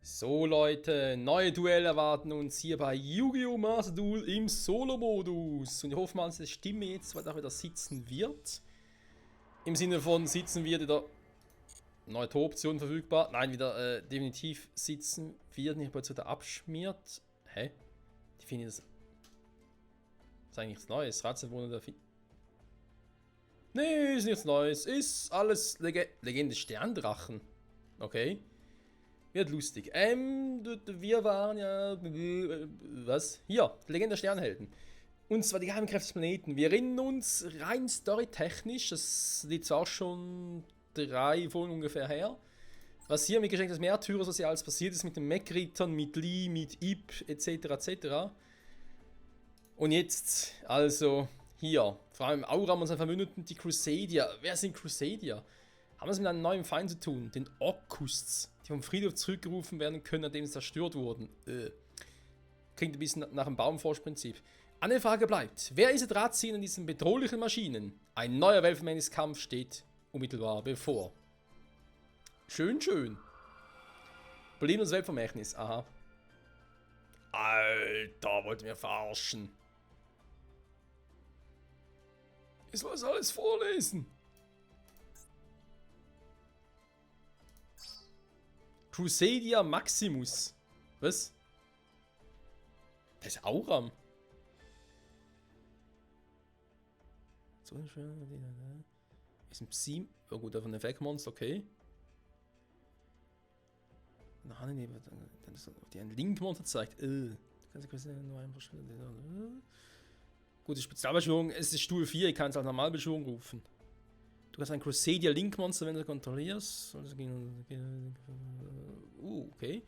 So Leute, neue Duelle erwarten uns hier bei Yu-Gi-Oh! Master Duel im Solo-Modus. Und ich hoffe mal, dass die Stimme jetzt auch wieder sitzen wird. Im Sinne von sitzen wird wieder neue Toroption verfügbar. Nein, wieder definitiv sitzen wird, nicht plötzlich wieder abschmiert. Hä? Die finde ich das... ist eigentlich nichts Neues. Ratzelwohner der... Nee, ist nichts Neues. Ist alles Legende Sterndrachen. Okay. Wird lustig. Wir waren ja... was? Hier, Legende Sternhelden. Und zwar die geheimen Kräfte des Planeten. Wir erinnern uns rein storytechnisch, das liegt zwar auch schon 3 Folgen ungefähr her, was hier mit Geschenk des Märtyrers, was ja alles passiert ist mit den Mech-Rittern, mit Lee, mit Ip, etc. etc. Und jetzt, also, hier, vor allem Auram und seine Verbündeten, die Crusadia. Wer sind Crusadia? Haben wir es mit einem neuen Feind zu tun, den Orkusts, die vom Friedhof zurückgerufen werden können, nachdem sie zerstört wurden. Klingt ein bisschen nach dem Baumforsch-Prinzip. Eine Frage bleibt, wer ist der Drahtzieher in diesen bedrohlichen Maschinen? Ein neuer Weltvermächtniskampf steht unmittelbar bevor. Schön, schön. Problem des Weltvermächtnis, aha. Alter, wollt ihr mir verarschen? Ich soll das alles vorlesen. Crusadia Maximus. Was? Das ist Auram. Ist ein Psi. Oh gut, von Effektmonster, okay. Dann haben die ein Link-Monster zeigt. Gut, die Spezialbeschwörung, es ist Stufe 4, ich kann es als Normalbeschwörung rufen. Du kannst ein Crusadia Link-Monster, wenn du kontrollierst. Okay.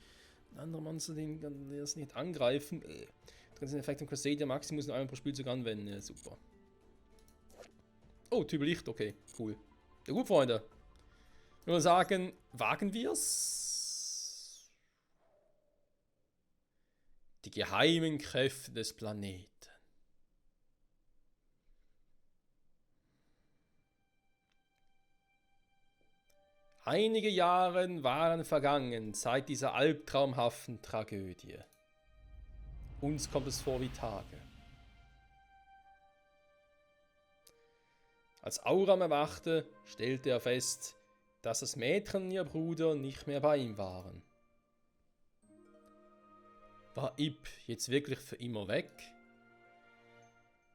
Ein anderer Monster, den kann das nicht angreifen. Du kannst den Effekt von Crusadia Maximus in einem pro Spielzug anwenden. Ja, super. Oh, Typ Licht, okay, cool. Ja gut, Freunde. Ich würde sagen, wagen wir's? Die geheimen Kräfte des Planeten. Einige Jahre waren vergangen seit dieser albtraumhaften Tragödie. Uns kommt es vor wie Tage. Als Auram erwachte, stellte er fest, dass das Mädchen und ihr Bruder nicht mehr bei ihm waren. War Ip jetzt wirklich für immer weg?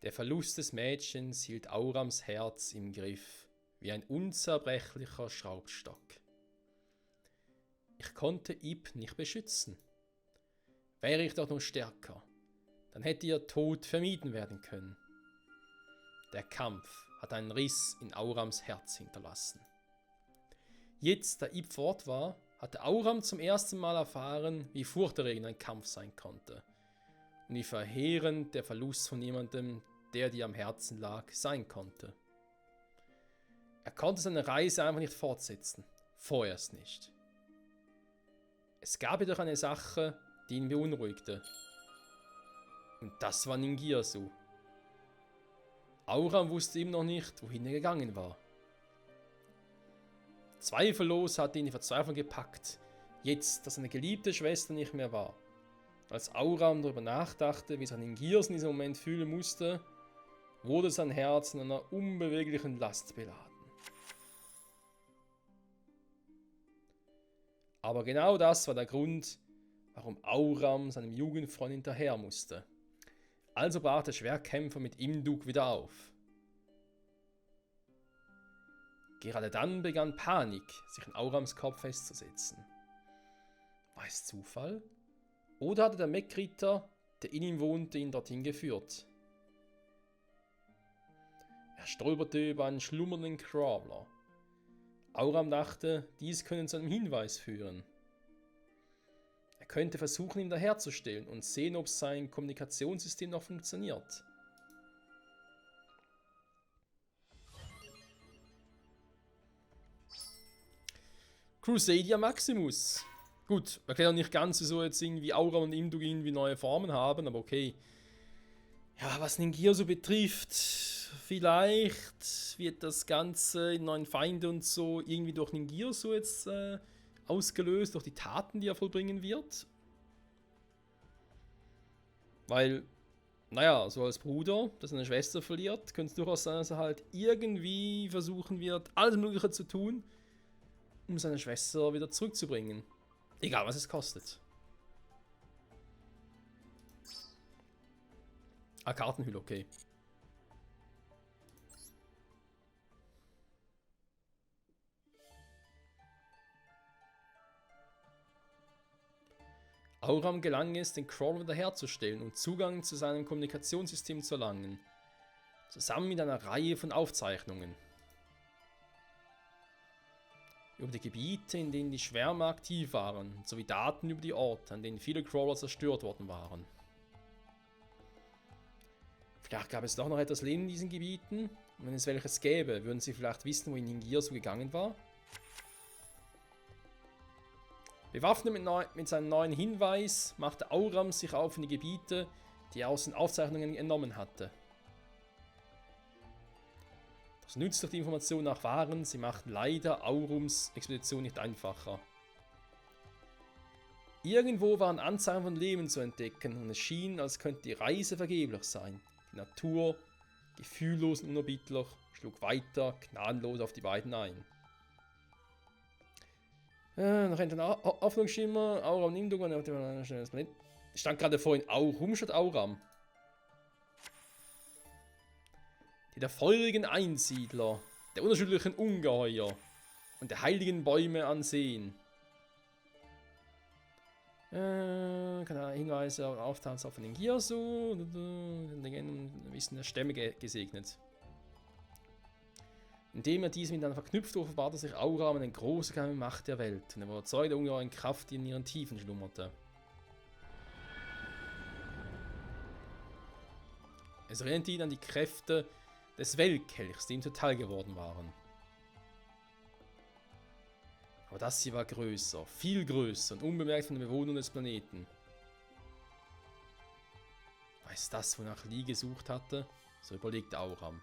Der Verlust des Mädchens hielt Aurams Herz im Griff, wie ein unzerbrechlicher Schraubstock. Ich konnte Ip nicht beschützen. Wäre ich doch nur stärker, dann hätte ihr Tod vermieden werden können. Der Kampf hat einen Riss in Aurams Herz hinterlassen. Jetzt, da Ip fort war, hatte Auram zum ersten Mal erfahren, wie furchterregend ein Kampf sein konnte und wie verheerend der Verlust von jemandem, der dir am Herzen lag, sein konnte. Er konnte seine Reise einfach nicht fortsetzen, vorerst nicht. Es gab jedoch eine Sache, die ihn beunruhigte. Und das war Ningirsu. Auram wusste ihm noch nicht, wohin er gegangen war. Zweifellos hatte ihn die Verzweiflung gepackt, jetzt, dass seine geliebte Schwester nicht mehr war. Als Auram darüber nachdachte, wie sich Ningirsu in diesem Moment fühlen musste, wurde sein Herz in einer unbeweglichen Last beladen. Aber genau das war der Grund, warum Auram seinem Jugendfreund hinterher musste. Also brach der Schwertkämpfer mit Imduk wieder auf. Gerade dann begann Panik, sich in Aurams Kopf festzusetzen. War es Zufall? Oder hatte der Mech-Ritter, der in ihm wohnte, ihn dorthin geführt? Er stolperte über einen schlummernden Crawler. Auram dachte, dies könne zu einem Hinweis führen. Er könnte versuchen, ihn wiederherzustellen und sehen, ob sein Kommunikationssystem noch funktioniert. Crusadia Maximus. Gut, erklärt nicht ganz, wieso jetzt irgendwie Auram und Imduk irgendwie neue Formen haben, aber okay. Ja, was Ningirsu betrifft, vielleicht wird das Ganze in neuen Feinde und so irgendwie durch Ningirsu jetzt ausgelöst durch die Taten, die er vollbringen wird. Weil, naja, so als Bruder, der seine Schwester verliert, könnte es durchaus sein, dass er halt irgendwie versuchen wird, alles Mögliche zu tun, um seine Schwester wieder zurückzubringen. Egal, was es kostet. Ah, Kartenhülle, okay. Auram gelang es, den Crawler wiederherzustellen und Zugang zu seinem Kommunikationssystem zu erlangen. Zusammen mit einer Reihe von Aufzeichnungen. Über die Gebiete, in denen die Schwärme aktiv waren, sowie Daten über die Orte, an denen viele Crawler zerstört worden waren. Vielleicht gab es doch noch etwas Leben in diesen Gebieten. Und wenn es welches gäbe, würden sie vielleicht wissen, wohin Ningir so gegangen war? Bewaffnet mit seinem neuen Hinweis machte Auram sich auf in die Gebiete, die er aus den Aufzeichnungen entnommen hatte. Das nützt durch die Informationen nach waren, sie machten leider Aurums Expedition nicht einfacher. Irgendwo waren Anzeichen von Leben zu entdecken und es schien, als könnte die Reise vergeblich sein. Die Natur, gefühllos und unerbittlich, schlug weiter gnadenlos auf die beiden ein. Noch ein Hoffnungsschimmer, Auram nimmt auf dem Planet. Stand gerade vorhin Aurum statt Auram. Die der feurigen Einsiedler, der unerschütterlichen Ungeheuer und der heiligen Bäume ansehen. Keine Hinweise auf Auftauchen von den Giersu, den Wissen der Stämme gesegnet. Indem er dies miteinander verknüpft, offenbarte sich Auram eine große geheime Macht der Welt und er war überzeugt der ungeheuren Kraft, die in ihren Tiefen schlummerte. Es erinnerte ihn an die Kräfte des Weltkelchs, die ihm zuteil geworden waren. Aber das hier war größer, viel größer und unbemerkt von den Bewohnern des Planeten. War es das, wonach Lee gesucht hatte? So überlegt Auram.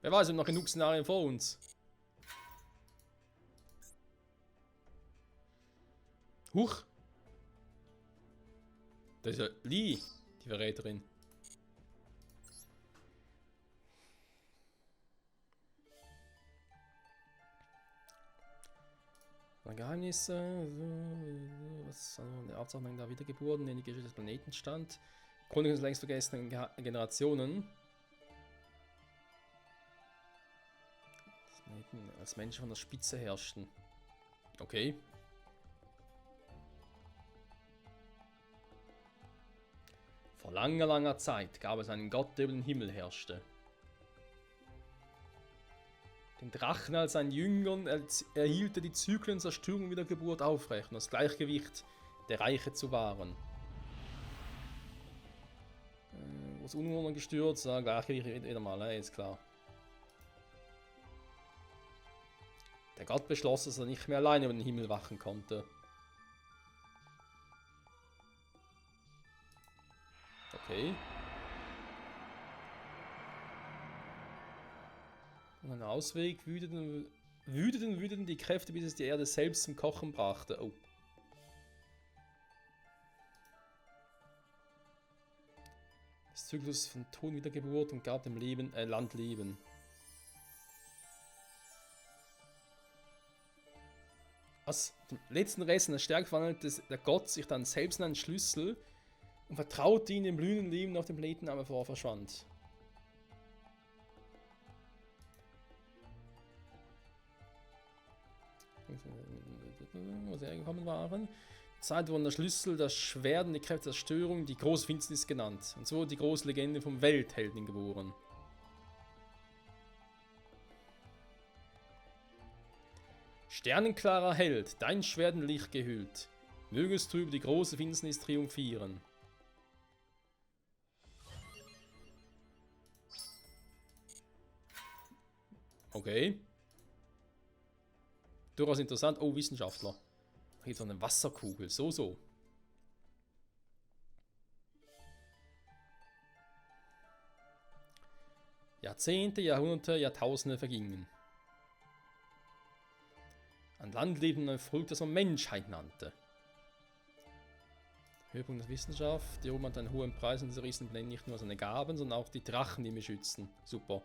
Wer weiß, wir haben noch genug Szenarien vor uns. Huch! Das ist ja Lee, die Verräterin. Geheimnisse, was eine Aufzeichnung der Wiedergeburt in die Geschichte des Planeten stand. Chronik des längst vergessenen Generationen. Als Menschen von der Spitze herrschten. Okay. Vor langer, langer Zeit gab es einen Gott, der über den Himmel herrschte. Den Drachen als seinen Jüngern erhielt er die Zyklen Zerstörung und Wiedergeburt aufrecht und das Gleichgewicht der Reiche zu wahren. Was Unwohner gestürzt, Gleichgewicht wieder mal, ist klar. Der Gott beschloss, dass er nicht mehr alleine über den Himmel wachen konnte. Okay. Und ein Ausweg wüteten die Kräfte, bis es die Erde selbst zum Kochen brachte. Oh. Das Zyklus von Tod, Wiedergeburt und gab dem Land Leben. Aus dem letzten Rest der Stärke verwandelte der Gott sich dann selbst in einen Schlüssel und vertraute ihn dem blühenden Leben auf dem Planeten, aber bevor er verschwand. Wo sie hergekommen waren. Zeit wurden der Schlüssel, das Schwert und die Kräfte der Zerstörung die große Finsternis genannt. Und so wurde die große Legende vom Welthelden geboren. Sternenklarer Held, dein Schwert in Licht gehüllt, mögest du über die große Finsternis triumphieren. Okay. Durchaus interessant. Oh, Wissenschaftler. Hier ist so eine Wasserkugel. So. Jahrzehnte, Jahrhunderte, Jahrtausende vergingen. Ein landlebender Volk, das man Menschheit nannte. Höhepunkt der Wissenschaft. Die Roma hat einen hohen Preis und diese Riesen blenden nicht nur seine Gaben, sondern auch die Drachen, die mich schützen. Super.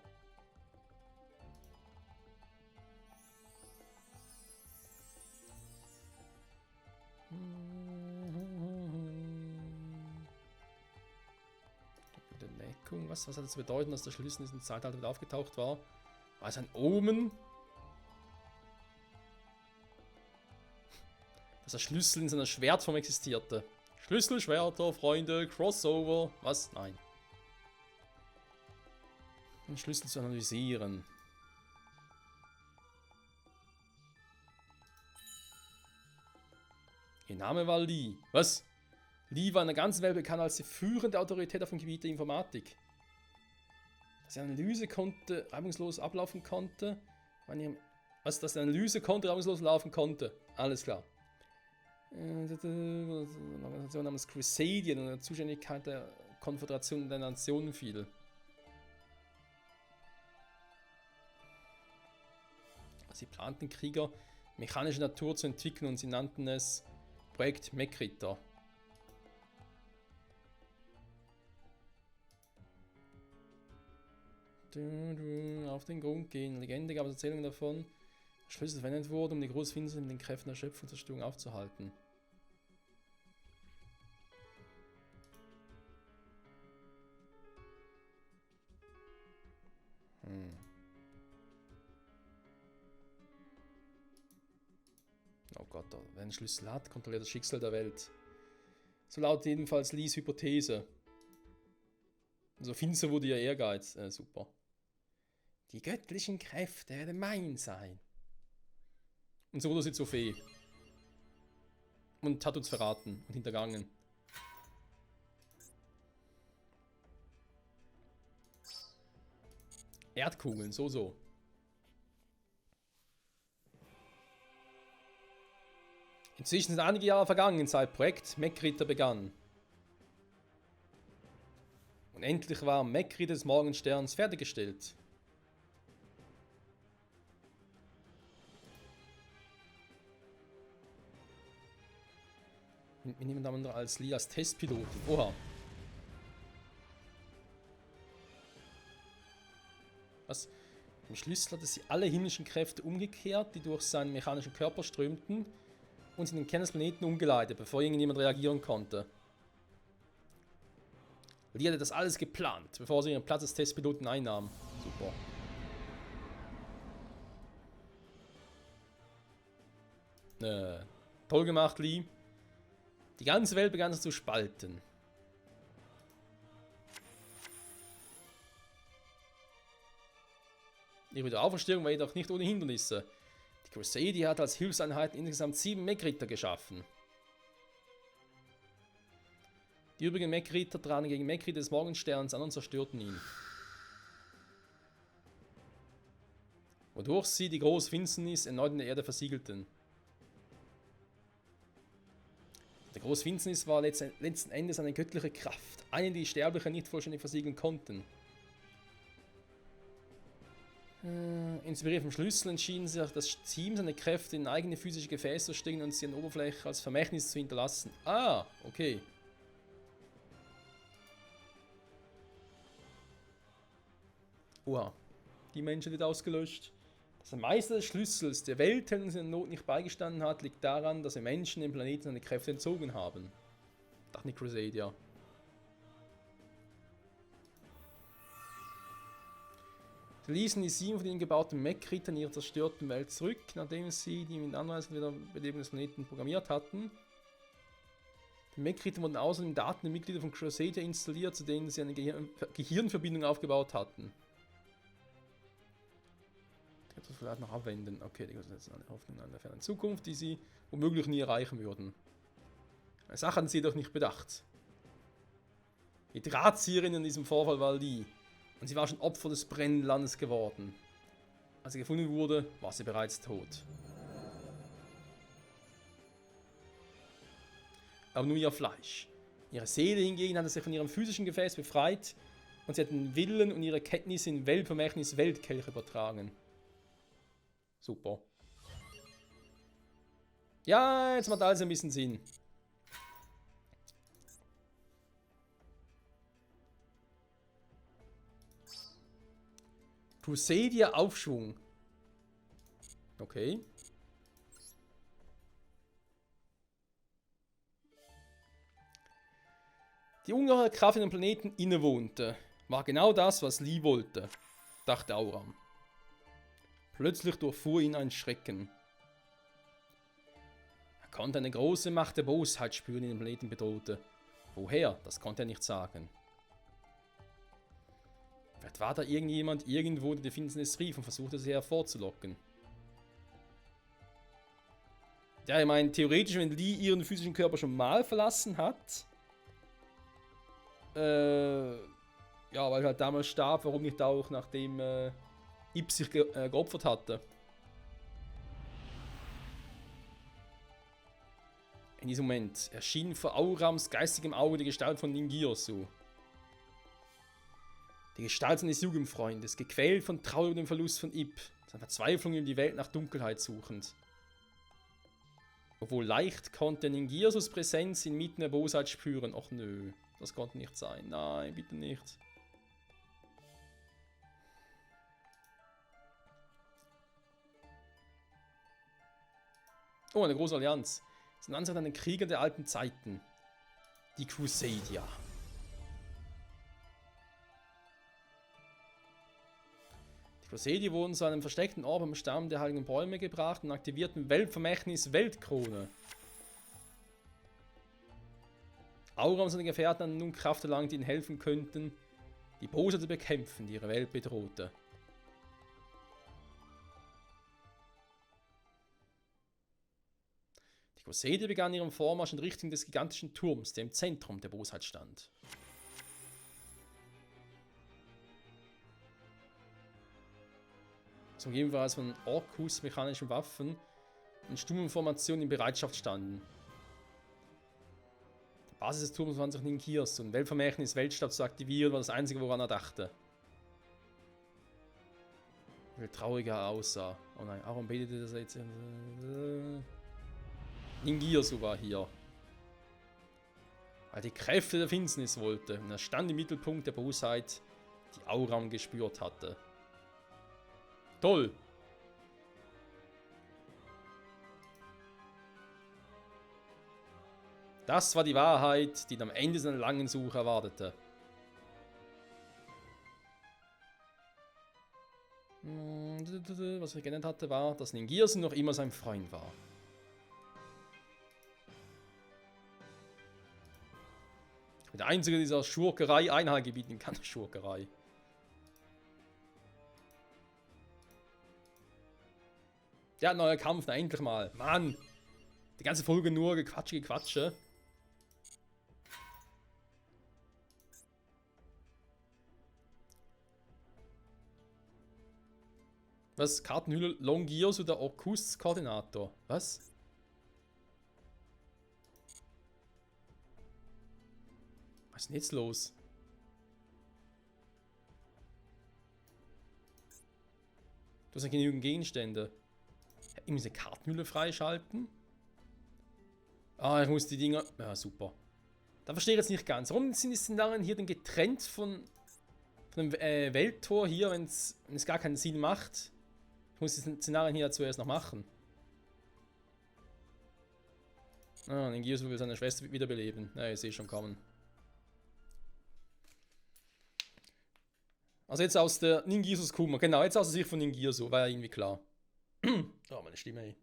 Was hat das zu bedeuten, dass der Schlüssel in diesem Zeitalter wieder aufgetaucht war? War es ein Omen? Dass der Schlüssel in seiner Schwertform existierte. Schlüssel, Schwerter, Freunde, Crossover. Was? Nein. Den Schlüssel zu analysieren. Ihr Name war Lee. Was? Lee war in der ganzen Welt bekannt als die führende Autorität auf dem Gebiet der Informatik. Dass die Analyse reibungslos ablaufen konnte. Dass die Analyse reibungslos laufen konnte. Alles klar. Eine Organisation namens Crusadien und der Zuständigkeit der Konföderation der Nationen fiel. Sie planten Krieger mechanische Natur zu entwickeln und sie nannten es Projekt Mekritter. Auf den Grund gehen. Legende gab es Erzählungen davon, dass Schlüssel verwendet wurde, um die Großfinsternis mit den Kräften der Schöpfung und Zerstörung aufzuhalten. Oh Gott, wer einen Schlüssel hat, kontrolliert das Schicksal der Welt. So lautet jedenfalls Lees Hypothese. So finster wurde ihr Ehrgeiz. Super. Die göttlichen Kräfte werden mein sein. Und so wurde sie zur Fee. Und hat uns verraten und hintergangen. Erdkugeln, so. Inzwischen sind einige Jahre vergangen, seit Projekt Mekritter begann. Und endlich war Mekritter des Morgensterns fertiggestellt. Wir nehmen da als Lee als Testpiloten. Oha. Was? Im Schlüssel hatte sie alle himmlischen Kräfte umgekehrt, die durch seinen mechanischen Körper strömten, und sie in den Kern des Planeten umgeleitet, bevor irgendjemand reagieren konnte. Lee hatte das alles geplant, bevor sie ihren Platz als Testpiloten einnahm. Super. Toll gemacht, Lee. Die ganze Welt begann sich zu spalten. Ihre Wiederauferstehung war jedoch nicht ohne Hindernisse. Die Crusader hat als Hilfseinheiten insgesamt 7 Mekritter geschaffen. Die übrigen Mekritter traten gegen Mekritter des Morgensterns an und zerstörten ihn. Wodurch sie die große Finsternis erneut in der Erde versiegelten. Der große Finsternis war letzten Endes eine göttliche Kraft, eine, die Sterbliche nicht vollständig versiegeln konnten. Inspiriert vom Schlüssel entschieden sich das Team, seine Kräfte in eigene physische Gefäße zu stecken und sie an der Oberfläche als Vermächtnis zu hinterlassen. Ah, okay. Oha, die Menschen wird ausgelöscht. Dass der Meister des Schlüssels der Weltheld uns in der Not nicht beigestanden hat, liegt daran, dass wir Menschen dem Planeten seine Kräfte entzogen haben. Dachte die Crusader. Sie ließen die 7 von ihnen gebauten Mekritter in ihrer zerstörten Welt zurück, nachdem sie die mit Anweisung der Belebung des Planeten programmiert hatten. Die Mekritter wurden außerdem Daten der Mitglieder von Crusader installiert, zu denen sie eine Gehirnverbindung aufgebaut hatten. Das vielleicht noch abwenden. Okay, die setzen eine Hoffnung an der fernen Zukunft, die sie womöglich nie erreichen würden. Eine Sache hatten sie jedoch nicht bedacht. Die Drahtzieherin in diesem Vorfall war Lee. Und sie war schon Opfer des brennenden Landes geworden. Als sie gefunden wurde, war sie bereits tot. Aber nur ihr Fleisch. Ihre Seele hingegen hatte sich von ihrem physischen Gefäß befreit und sie hat den Willen und ihre Kenntnisse in Weltvermächtnis Weltkelch übertragen. Super. Ja, jetzt macht alles ein bisschen Sinn. Crusadia Aufschwung. Okay. Die ungeheure Kraft in den Planeten innewohnte, war genau das, was Lee wollte, dachte Auram. Plötzlich durchfuhr ihn ein Schrecken. Er konnte eine große Macht der Bosheit spüren, die den Planeten bedrohte. Woher? Das konnte er nicht sagen. Vielleicht war da irgendjemand irgendwo, der die Finsternis rief und versuchte, sie hervorzulocken. Ja, ich meine, theoretisch, wenn Lee ihren physischen Körper schon mal verlassen hat, ja, weil er halt damals starb, warum nicht auch, nachdem Ip sich geopfert hatte. In diesem Moment erschien vor Aurams geistigem Auge die Gestalt von Ningirsu. Die Gestalt seines Jugendfreundes, gequält von Trauer über den Verlust von Ip, seiner Verzweiflung in die Welt nach Dunkelheit suchend. Obwohl leicht konnte Ningirsus Präsenz inmitten der Bosheit spüren. Och nö, das konnte nicht sein. Nein, bitte nicht. Oh, eine große Allianz. Sie sind anscheinend einen Krieger der alten Zeiten. Die Crusadia. Die Crusadia wurden zu einem versteckten Ort am Stamm der heiligen Bäume gebracht und aktivierten Weltvermächtnis Weltkrone. Auram und seine Gefährten hatten nun Kraft erlangt, die ihnen helfen könnten, die Bosheit zu bekämpfen, die ihre Welt bedrohte. Die Crusadia begann ihren Vormarsch in Richtung des gigantischen Turms, der im Zentrum der Bosheit stand. Zum Umgeben war es von Orkus mechanischen Waffen und Sturmformationen in Bereitschaft standen. Die Basis des Turms waren sich Ningirsu und Weltvermächtnis Weltstab zu aktivieren war das einzige, woran er dachte. Wie trauriger er aussah. Oh nein, Auram betete, dass er jetzt... Ningirsu war hier. Weil die Kräfte der Finsternis wollte und er stand im Mittelpunkt der Bosheit, die Auram gespürt hatte. Toll! Das war die Wahrheit, die ihn am Ende seiner langen Suche erwartete. Was er geändert hatte, war, dass Ningirsu noch immer sein Freund war. Ich bin der Einzige, der dieser Schurkerei Einhalt gebieten kann. Schurkerei. Ja, neuer Kampf, na endlich mal. Mann! Die ganze Folge nur Gequatsche. Was? Kartenhülle Longirsu oder Orkus-Koordinator? Was? Was ist denn jetzt los? Du hast ja genügend Gegenstände. Ich muss eine Kartenhülle freischalten. Ah, ich muss die Dinger... Ja, super. Da verstehe ich jetzt nicht ganz. Warum sind die Szenarien hier denn getrennt von dem Welttor hier, wenn es gar keinen Sinn macht? Ich muss die Szenarien hier zuerst noch machen. Ah, Ningirsu will seine Schwester wiederbeleben. Ja, ich sehe schon kommen. Also jetzt aus der Ningirsus Kuma. Genau, jetzt aus der Sicht von Ningirsu. War ja irgendwie klar. Oh, meine Stimme, ey.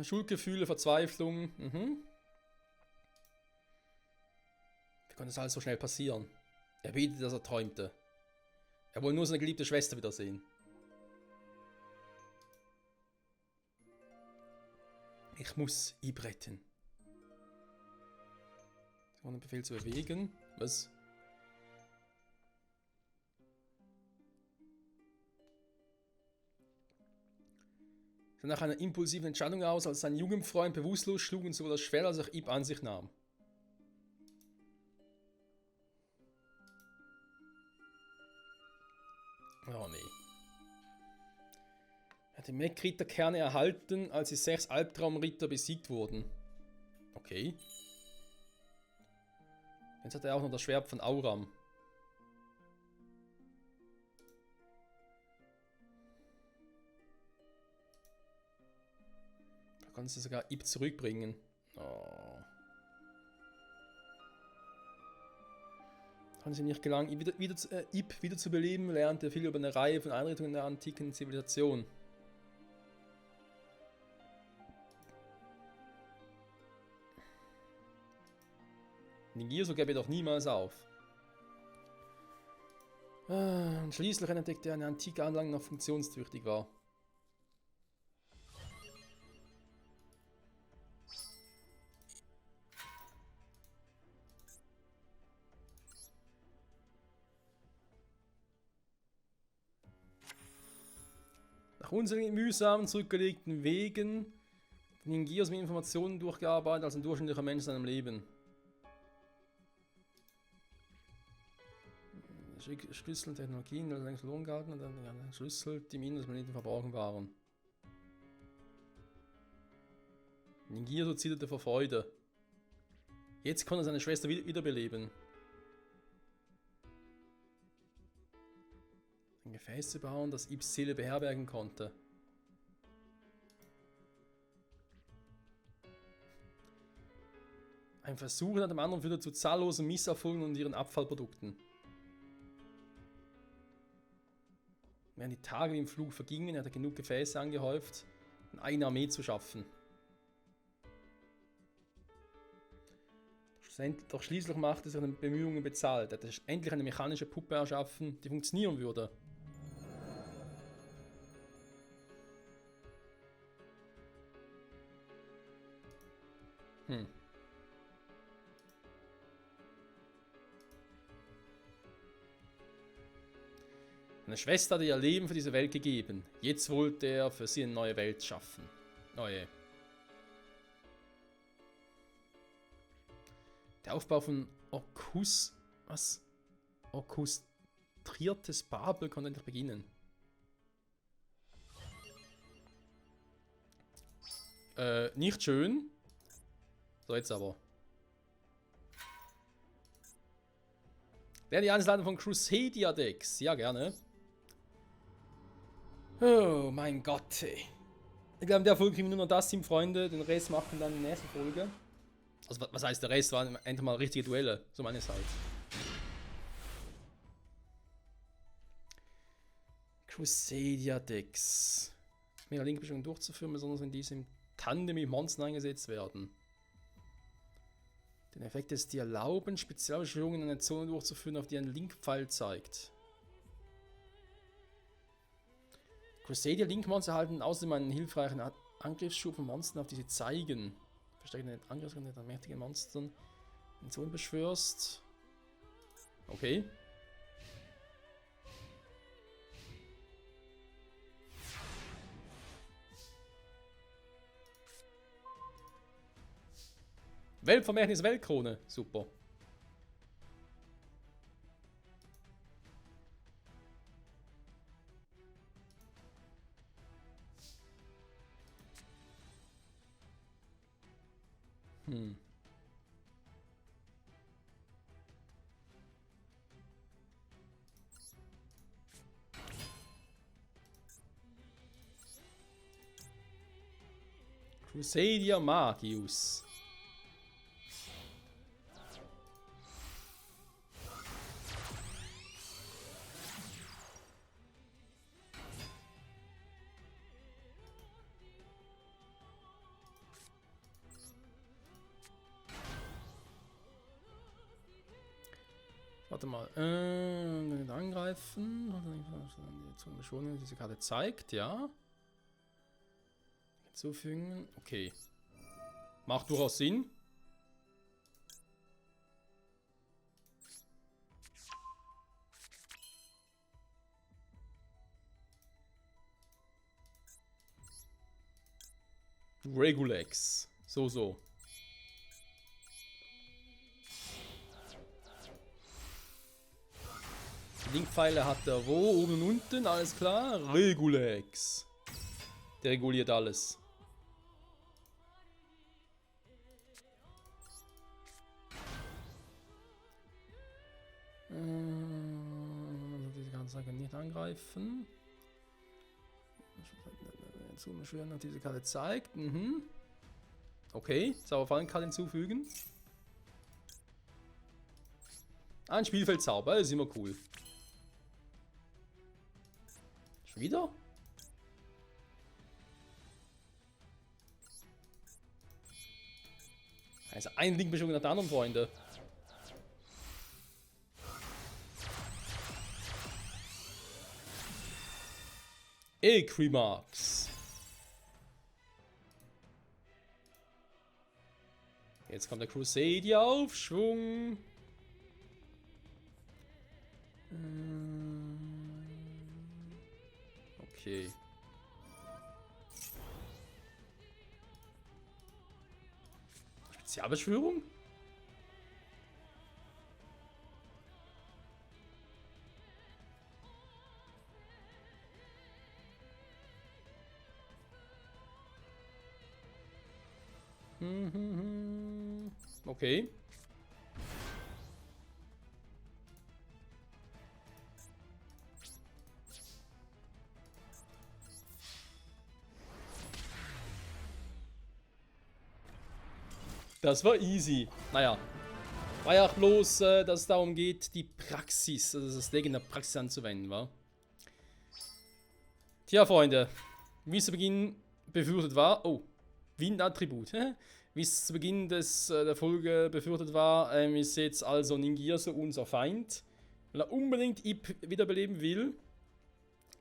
Schuldgefühle, Verzweiflung. Wie konnte das alles so schnell passieren? Er betet, dass er träumte. Er wollte nur seine geliebte Schwester wiedersehen. Ich muss Ip retten. Ohne Befehl zu bewegen. Was? Nach einer impulsiven Entscheidung aus, als sein Jugendfreund bewusstlos schlug und sowohl das Schwert als auch Ip an sich nahm. Oh nee. Er hat die Mech-Ritterkerne erhalten, als die 6 Albtraumritter besiegt wurden. Okay. Jetzt hat er auch noch das Schwert von Auram. Da kannst du sogar Ib zurückbringen. Oh. Kann es ihm nicht gelangen, Ib wieder zu beleben, lernt er viel über eine Reihe von Einrichtungen der antiken Zivilisation. Ningirso gäbe doch niemals auf. Und schließlich entdeckte er eine antike Anlage, die noch funktionstüchtig war. Nach unseren mühsamen zurückgelegten Wegen Ningirso mit Informationen durchgearbeitet als ein durchschnittlicher Mensch in seinem Leben. Schlüssel, Technologien, also längst verloren gehalten und dann Schlüssel, die Minen, dass Planeten verborgen waren. Ningirso zitterte vor Freude. Jetzt konnte er seine Schwester wiederbeleben. Ein Gefäß zu bauen, das Ibs Seele beherbergen konnte. Ein Versuch nach dem anderen führte zu zahllosen Misserfolgen und ihren Abfallprodukten. Während die Tage wie im Flug vergingen, hat er genug Gefäße angehäuft, eine eigene Armee zu schaffen. Doch schließlich machte er seine Bemühungen bezahlt. Er hatte endlich eine mechanische Puppe erschaffen, die funktionieren würde. Seine Schwester hatte ihr Leben für diese Welt gegeben. Jetzt wollte er für sie eine neue Welt schaffen. Oh je. Der Aufbau von orchestriertes Babel konnte endlich beginnen. Nicht schön. So, jetzt aber. Wer die Einzelheiten von Crusadia Decks? Ja, gerne. Oh mein Gott, ey. Ich glaube, in der Folge kriegen wir nur noch das Team, Freunde. Den Rest machen dann in der nächsten Folge. Also, was heißt der Rest? Waren endlich mal richtige Duelle. So meine Seite. Crusadia Decks. Mehr Linkbeschwörungen durchzuführen, besonders wenn diese im Tandem mit Monstern eingesetzt werden. Den Effekt ist die erlauben, Spezialbeschwörungen in einer Zone durchzuführen, auf die ein Link-Pfeil zeigt. Crusadia Link-Monster erhalten außerdem einen hilfreichen Angriffsschub von Monstern, auf die sie zeigen. Verstärken den Angriffsgrund an mächtigen Monstern, in Zonen beschwörst. Okay. Weltvermächtnis Weltkrone. Super. Crusadia Magius. Warte mal. Angreifen. Die Zone, diese Karte zeigt, ja. Hinzufügen. Okay. Macht durchaus Sinn. Regulex. So. Die Linkpfeile hat er wo? Oben und unten, alles klar. Regulex. Der reguliert alles. Die ganze Sache nicht angreifen. Schön noch diese Karte zeigt. Okay, Zauberfallenkarte hinzufügen. Ein Spielfeldzauber, das ist immer cool. Schon wieder? Also ein Linkbeschwörung nach der anderen, Freunde. Equimax. Jetzt kommt der Crusadia-Aufschwung. Okay. Spezialbeschwörung? Okay. Das war easy. Naja. War ja auch bloß, dass es darum geht, die Praxis, also das Deck in der Praxis anzuwenden, wa? Tja, Freunde. Wie es zu Beginn befürchtet war. Oh. Windattribut. Wie es zu Beginn der Folge befürchtet war, ist jetzt also Ningirsu unser Feind. Weil er unbedingt Ip wiederbeleben will.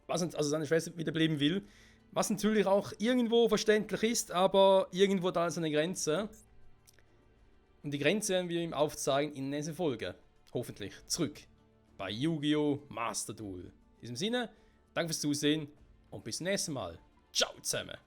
Also seine Schwester wiederbeleben will. Was natürlich auch irgendwo verständlich ist, aber irgendwo da ist eine Grenze. Und die Grenze werden wir ihm aufzeigen in der nächsten Folge. Hoffentlich zurück bei Yu-Gi-Oh! Master Duel. In diesem Sinne, danke fürs Zusehen und bis zum nächsten Mal. Ciao zusammen!